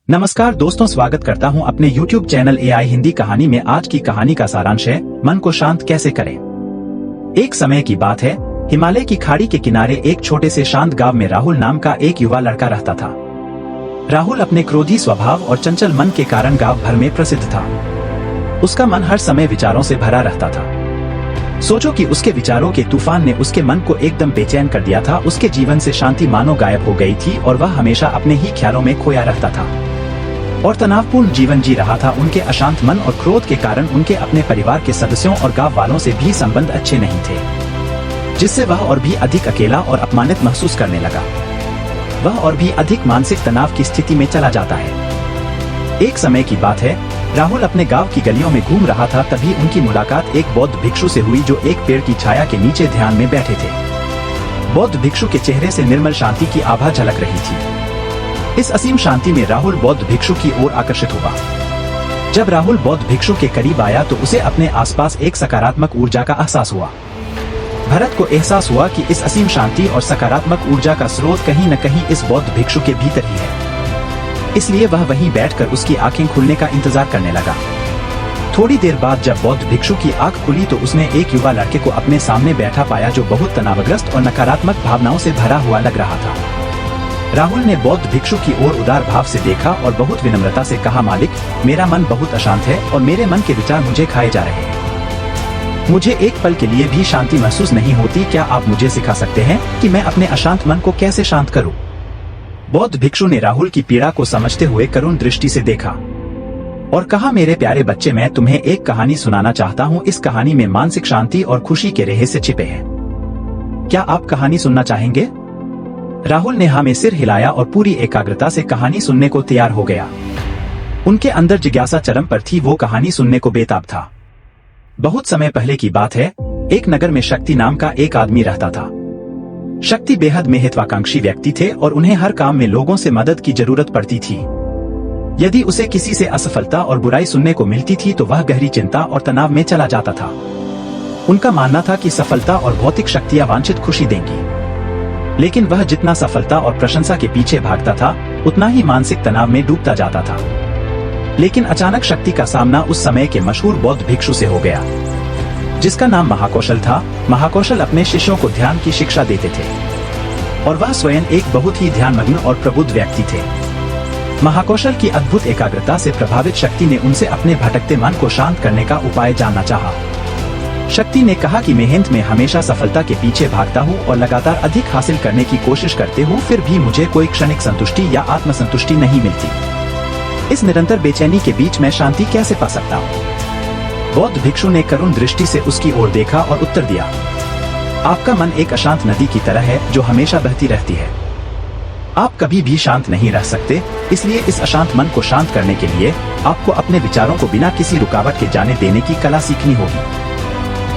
नमस्कार दोस्तों, स्वागत करता हूं अपने YouTube चैनल AI हिंदी कहानी में। आज की कहानी का सारांश है मन को शांत कैसे करें। एक समय की बात है, हिमालय की खाड़ी के किनारे एक छोटे से शांत गांव में राहुल नाम का एक युवा लड़का रहता था। राहुल अपने क्रोधी स्वभाव और चंचल मन के कारण गांव भर में प्रसिद्ध था। उसका मन हर समय विचारों से भरा रहता था। सोचो कि उसके विचारों के तूफान ने उसके मन को एकदम बेचैन कर दिया था। उसके जीवन से शांति मानो गायब हो गई थी और वह हमेशा अपने ही ख्यालों में खोया रहता था और तनावपूर्ण जीवन जी रहा था। उनके अशांत मन और क्रोध के कारण उनके अपने परिवार के सदस्यों और गांव वालों से भी संबंध अच्छे नहीं थे, जिससे वह और भी अधिक अकेला और अपमानित महसूस करने लगा। वह और भी अधिक मानसिक तनाव की स्थिति में चला जाता है। एक समय की बात है, राहुल अपने गांव की गलियों में घूम रहा था। तभी उनकी मुलाकात एक बौद्ध भिक्षु से हुई जो एक पेड़ की छाया के नीचे ध्यान में बैठे थे। बौद्ध भिक्षु के चेहरे से निर्मल शांति की आभा झलक रही थी। इस असीम शांति में राहुल बौद्ध भिक्षु की ओर आकर्षित हुआ। जब राहुल बौद्ध भिक्षु के करीब आया तो उसे अपने आसपास एक सकारात्मक ऊर्जा का एहसास हुआ। भरत को एहसास हुआ कि इस असीम शांति और सकारात्मक ऊर्जा का स्रोत कहीं न कहीं इस बौद्ध भिक्षु के भीतर ही है। इसलिए वह वहीं बैठकर उसकी आंखें खुलने का इंतजार करने लगा। थोड़ी देर बाद जब बौद्ध भिक्षु की आंख खुली तो उसने एक युवा लड़के को अपने सामने बैठा पाया जो बहुत तनावग्रस्त और नकारात्मक भावनाओं से भरा हुआ लग रहा था। राहुल ने बौद्ध भिक्षु की ओर उदार भाव से देखा और बहुत विनम्रता से कहा, मालिक, मेरा मन बहुत अशांत है और मेरे मन के विचार मुझे खाए जा रहे हैं। मुझे एक पल के लिए भी शांति महसूस नहीं होती। क्या आप मुझे सिखा सकते हैं कि मैं अपने अशांत मन को कैसे शांत करूं? बौद्ध भिक्षु ने राहुल की पीड़ा को समझते हुए करुण दृष्टि से देखा और कहा, मेरे प्यारे बच्चे, मैं तुम्हें एक कहानी सुनाना चाहता हूँ। इस कहानी में मानसिक शांति और खुशी के रहस्य छिपे हैं। क्या आप कहानी सुनना चाहेंगे? राहुल ने हाँ में सिर हिलाया और पूरी एकाग्रता से कहानी सुनने को तैयार हो गया। उनके अंदर जिज्ञासा चरम पर थी। वो कहानी सुनने को बेताब था। बहुत समय पहले की बात है, एक नगर में शक्ति नाम का एक आदमी रहता था। शक्ति बेहद महत्वाकांक्षी व्यक्ति थे और उन्हें हर काम में लोगों से मदद की जरूरत पड़ती थी। यदि उसे किसी से असफलता और बुराई सुनने को मिलती थी तो वह गहरी चिंता और तनाव में चला जाता था। उनका मानना था कि सफलता और भौतिक शक्तियां वांछित खुशी देंगी, लेकिन वह जितना सफलता और प्रशंसा के पीछे भागता था उतना ही मानसिक तनाव में डूबता जाता था। लेकिन अचानक शक्ति का सामना उस समय के मशहूर बौद्ध भिक्षु से हो गया, जिसका नाम महाकौशल था। महाकौशल अपने शिष्यों को ध्यान की शिक्षा देते थे और वह स्वयं एक बहुत ही ध्यानमग्न और प्रबुद्ध व्यक्ति थे। महाकौशल की अद्भुत एकाग्रता से प्रभावित शक्ति ने उनसे अपने भटकते मन को शांत करने का उपाय जानना चाहा। शक्ति ने कहा कि मेहनत में हमेशा सफलता के पीछे भागता हूँ और लगातार अधिक हासिल करने की कोशिश करते हूँ, फिर भी मुझे कोई क्षणिक संतुष्टि या आत्मसंतुष्टि नहीं मिलती। इस निरंतर बेचैनी के बीच मैं शांति कैसे पा सकता हूँ? बौद्ध भिक्षु ने करुण दृष्टि से उसकी ओर देखा और उत्तर दिया, आपका मन एक अशांत नदी की तरह है जो हमेशा बहती रहती है। आप कभी भी शांत नहीं रह सकते। इसलिए इस अशांत मन को शांत करने के लिए आपको अपने विचारों को बिना किसी रुकावट के जाने देने की कला सीखनी होगी।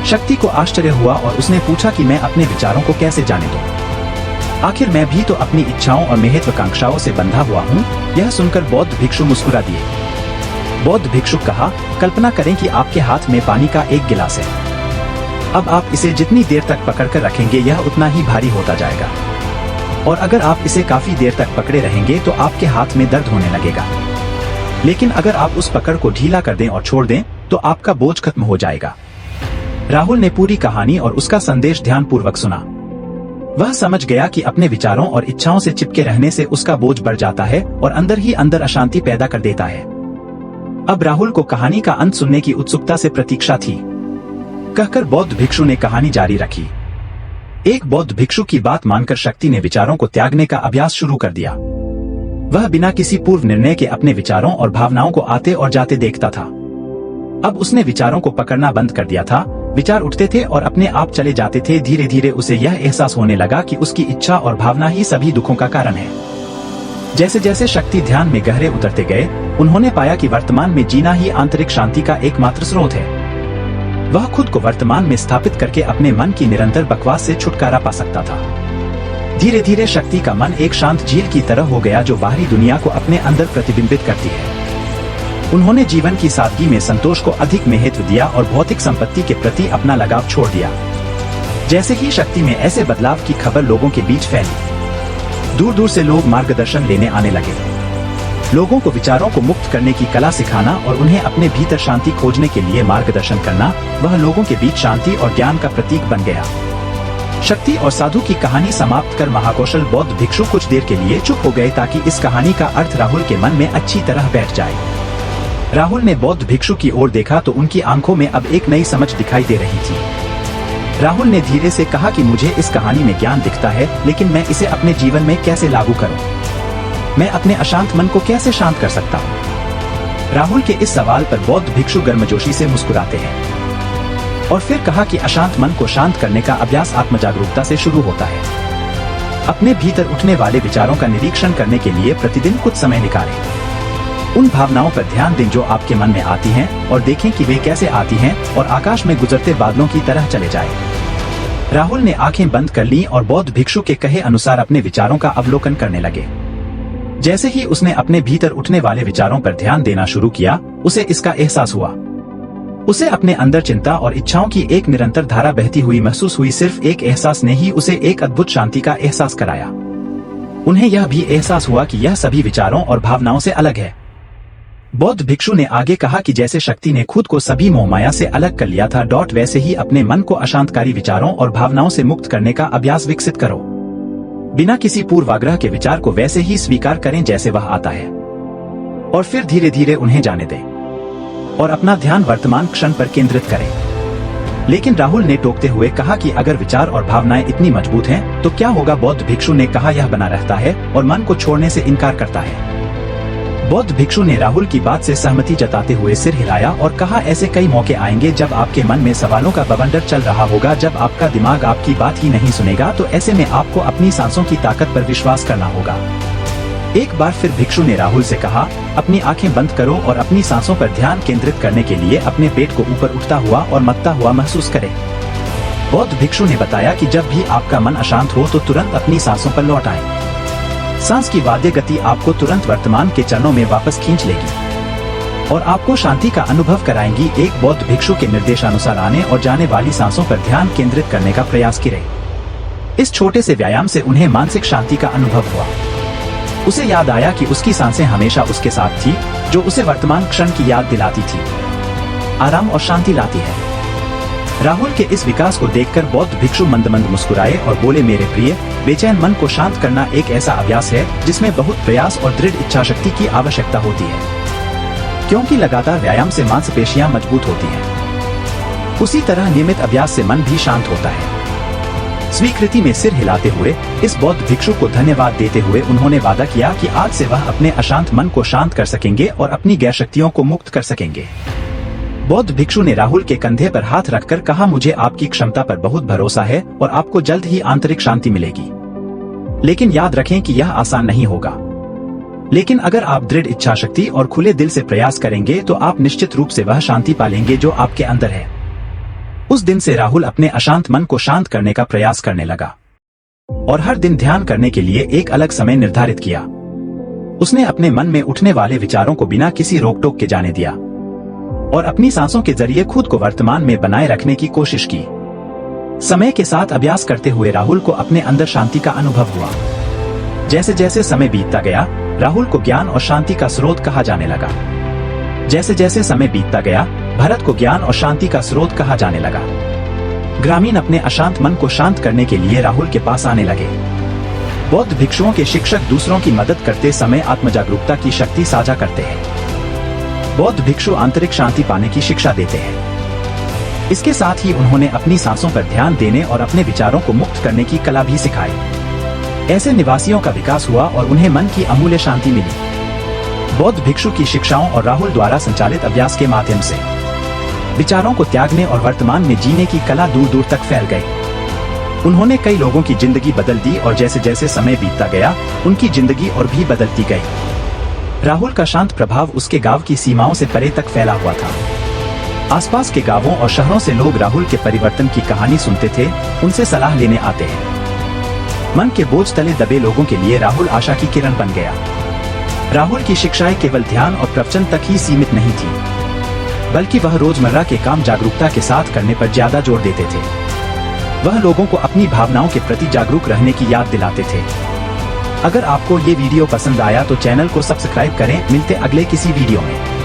शक्ति को आश्चर्य हुआ और उसने पूछा कि मैं अपने विचारों को कैसे जाने दूं? आखिर मैं भी तो अपनी इच्छाओं और महत्वाकांक्षाओं से बंधा हुआ हूँ। यह सुनकर बौद्ध भिक्षु मुस्कुरा दिए। बौद्ध भिक्षु कहा, कल्पना करें कि आपके हाथ में पानी का एक गिलास है। अब आप इसे जितनी देर तक पकड़कर रखेंगे यह उतना ही भारी होता जाएगा, और अगर आप इसे काफी देर तक पकड़े रहेंगे तो आपके हाथ में दर्द होने लगेगा। लेकिन अगर आप उस पकड़ को ढीला कर दें और छोड़ दें तो आपका बोझ खत्म हो जाएगा। राहुल ने पूरी कहानी और उसका संदेश ध्यानपूर्वक सुना। वह समझ गया कि अपने विचारों और इच्छाओं से चिपके रहने से उसका बोझ बढ़ जाता है और अंदर ही अंदर अशांति पैदा कर देता है। अब राहुल को कहानी का अंत सुनने की उत्सुकता से प्रतीक्षा थी। कहकर बौद्ध भिक्षु ने कहानी जारी रखी। एक बौद्ध भिक्षु की बात मानकर शक्ति ने विचारों को त्यागने का अभ्यास शुरू कर दिया। वह बिना किसी पूर्व निर्णय के अपने विचारों और भावनाओं को आते और जाते देखता था। अब उसने विचारों को पकड़ना बंद कर दिया था। विचार उठते थे और अपने आप चले जाते थे। धीरे धीरे उसे यह एहसास होने लगा कि उसकी इच्छा और भावना ही सभी दुखों का कारण है। जैसे जैसे शक्ति ध्यान में गहरे उतरते गए, उन्होंने पाया कि वर्तमान में जीना ही आंतरिक शांति का एकमात्र स्रोत है। वह खुद को वर्तमान में स्थापित करके अपने मन की निरंतर बकवास से छुटकारा पा सकता था। धीरे धीरे शक्ति का मन एक शांत झील की तरह हो गया जो बाहरी दुनिया को अपने अंदर प्रतिबिंबित करती है। उन्होंने जीवन की सादगी में संतोष को अधिक महत्व दिया और भौतिक संपत्ति के प्रति अपना लगाव छोड़ दिया। जैसे ही शक्ति में ऐसे बदलाव की खबर लोगों के बीच फैली, दूर दूर से लोग मार्गदर्शन लेने आने लगे। लोगों को विचारों को मुक्त करने की कला सिखाना और उन्हें अपने भीतर शांति खोजने के लिए मार्गदर्शन करना, वह लोगों के बीच शांति और ज्ञान का प्रतीक बन गया। शक्ति और साधु की कहानी समाप्त कर महाकौशल बौद्ध भिक्षु कुछ देर के लिए चुप हो गए ताकि इस कहानी का अर्थ राहुल के मन में अच्छी तरह बैठ जाए। राहुल ने बौद्ध भिक्षु की ओर देखा तो उनकी आंखों में अब एक नई समझ दिखाई दे रही थी। राहुल ने धीरे से कहा कि मुझे इस कहानी में ज्ञान दिखता है, लेकिन मैं इसे अपने जीवन में कैसे लागू करूं? मैं अपने अशांत मन को कैसे शांत कर सकता हूं? राहुल के इस सवाल पर बौद्ध भिक्षु गर्मजोशी से मुस्कुराते हैं और फिर कहा कि अशांत मन को शांत करने का अभ्यास आत्मजागरूकता से शुरू होता है। अपने भीतर उठने वाले विचारों का निरीक्षण करने के लिए प्रतिदिन कुछ समय निकालें। उन भावनाओं पर ध्यान दें जो आपके मन में आती हैं और देखें कि वे कैसे आती हैं और आकाश में गुजरते बादलों की तरह चले जाएं। राहुल ने आंखें बंद कर लीं और बौद्ध भिक्षु के कहे अनुसार अपने विचारों का अवलोकन करने लगे। जैसे ही उसने अपने भीतर उठने वाले विचारों पर ध्यान देना शुरू किया, उसे इसका एहसास हुआ। उसे अपने अंदर चिंता और इच्छाओं की एक निरंतर धारा बहती हुई महसूस हुई। सिर्फ एक एहसास ने ही उसे एक अद्भुत शांति का एहसास कराया। उन्हें यह भी एहसास हुआ कि यह सभी विचारों और भावनाओं से अलग है। बौद्ध भिक्षु ने आगे कहा कि जैसे शक्ति ने खुद को सभी मोहमाया से अलग कर लिया था, वैसे ही अपने मन को अशांतकारी विचारों और भावनाओं से मुक्त करने का अभ्यास विकसित करो। बिना किसी पूर्वाग्रह के विचार को वैसे ही स्वीकार करें जैसे वह आता है और फिर धीरे धीरे उन्हें जाने दें और अपना ध्यान वर्तमान क्षण पर केंद्रित करें। लेकिन राहुल ने टोकते हुए कहा कि अगर विचार और भावनाएं इतनी मजबूत हैं, तो क्या होगा? बौद्ध भिक्षु ने कहा, यह बना रहता है और मन को छोड़ने से इनकार करता है। बौद्ध भिक्षु ने राहुल की बात से सहमति जताते हुए सिर हिलाया और कहा, ऐसे कई मौके आएंगे जब आपके मन में सवालों का बवंडर चल रहा होगा। जब आपका दिमाग आपकी बात ही नहीं सुनेगा, तो ऐसे में आपको अपनी सांसों की ताकत पर विश्वास करना होगा। एक बार फिर भिक्षु ने राहुल से कहा, अपनी आंखें बंद करो और अपनी सांसों पर ध्यान केंद्रित करने के लिए अपने पेट को ऊपर उठता हुआ और मथता हुआ महसूस करें। बौद्ध भिक्षु ने बताया कि जब भी आपका मन अशांत हो तो तुरंत अपनी सांसों पर लौट आएं। सांस की वाद्य गति आपको तुरंत वर्तमान के चरणों में वापस खींच लेगी और आपको शांति का अनुभव कराएंगी। एक बौद्ध भिक्षु के निर्देशानुसार आने और जाने वाली सांसों पर ध्यान केंद्रित करने का प्रयास करें। इस छोटे से व्यायाम से उन्हें मानसिक शांति का अनुभव हुआ। उसे याद आया कि उसकी सांसें हमेशा उसके साथ थी, जो उसे वर्तमान क्षण की याद दिलाती थी, आराम और शांति लाती है। राहुल के इस विकास को देखकर बौद्ध भिक्षु मंद मंद मुस्कुराए और बोले, मेरे प्रिय, बेचैन मन को शांत करना एक ऐसा अभ्यास है जिसमें बहुत प्रयास और दृढ़ इच्छा शक्ति की आवश्यकता होती है, क्योंकि लगातार व्यायाम से मांसपेशियां मजबूत होती हैं। उसी तरह नियमित अभ्यास से मन भी शांत होता है। स्वीकृति में सिर हिलाते हुए इस बौद्ध भिक्षु को धन्यवाद देते हुए उन्होंने वादा किया कि आज से वह अपने अशांत मन को शांत कर सकेंगे और अपनी गैर शक्तियों को मुक्त कर सकेंगे। बौद्ध भिक्षु ने राहुल के कंधे पर हाथ रखकर कहा, मुझे आपकी क्षमता पर बहुत भरोसा है और आपको जल्द ही आंतरिक शांति मिलेगी। लेकिन याद रखें कि यह आसान नहीं होगा। लेकिन अगर आप दृढ़ इच्छा शक्ति और खुले दिल से प्रयास करेंगे तो आप निश्चित रूप से वह शांति पालेंगे जो आपके अंदर है। उस दिन से राहुल अपने अशांत मन को शांत करने का प्रयास करने लगा और हर दिन ध्यान करने के लिए एक अलग समय निर्धारित किया। उसने अपने मन में उठने वाले विचारों को बिना किसी रोक टोक के जाने दिया और अपनी सांसों के जरिए खुद को वर्तमान में बनाए रखने की कोशिश की। समय के साथ अभ्यास करते हुए राहुल को अपने अंदर शांति का अनुभव हुआ। जैसे जैसे समय बीतता गया, राहुल को ज्ञान और शांति का स्रोत कहा जाने लगा। जैसे जैसे समय बीतता गया, भरत को ज्ञान और शांति का स्रोत कहा जाने लगा। ग्रामीण अपने अशांत मन को शांत करने के लिए राहुल के पास आने लगे। बौद्ध भिक्षुओं के शिक्षक दूसरों की मदद करते समय आत्मजागरूकता की शक्ति साझा करते हैं। बौद्ध भिक्षु आंतरिक शांति पाने की शिक्षा देते हैं। इसके साथ ही उन्होंने अपनी सांसों पर ध्यान देने और अपने विचारों को मुक्त करने की कला भी सिखाई। ऐसे निवासियों का विकास हुआ और उन्हें मन की अमूल्य शांति मिली। बौद्ध भिक्षु की शिक्षाओं और राहुल द्वारा संचालित अभ्यास के माध्यम से विचारों को त्यागने और वर्तमान में जीने की कला दूर दूर तक फैल गई। उन्होंने कई लोगों की जिंदगी बदल दी और जैसे जैसे समय बीतता गया, उनकी जिंदगी और भी बदलती गई। राहुल का शांत प्रभाव उसके गांव की सीमाओं से परे तक फैला हुआ था। आसपास के गांवों और शहरों से लोग राहुल के परिवर्तन की कहानी सुनते थे, उनसे सलाह लेने आते हैं। मन के बोझ तले दबे लोगों के लिए राहुल आशा की किरण बन गया। राहुल की शिक्षाएं केवल ध्यान और प्रवचन तक ही सीमित नहीं थी, बल्कि वह रोजमर्रा के काम जागरूकता के साथ करने पर ज्यादा जोर देते थे। वह लोगों को अपनी भावनाओं के प्रति जागरूक रहने की याद दिलाते थे। अगर आपको ये वीडियो पसंद आया तो चैनल को सब्सक्राइब करें। मिलते अगले किसी वीडियो में।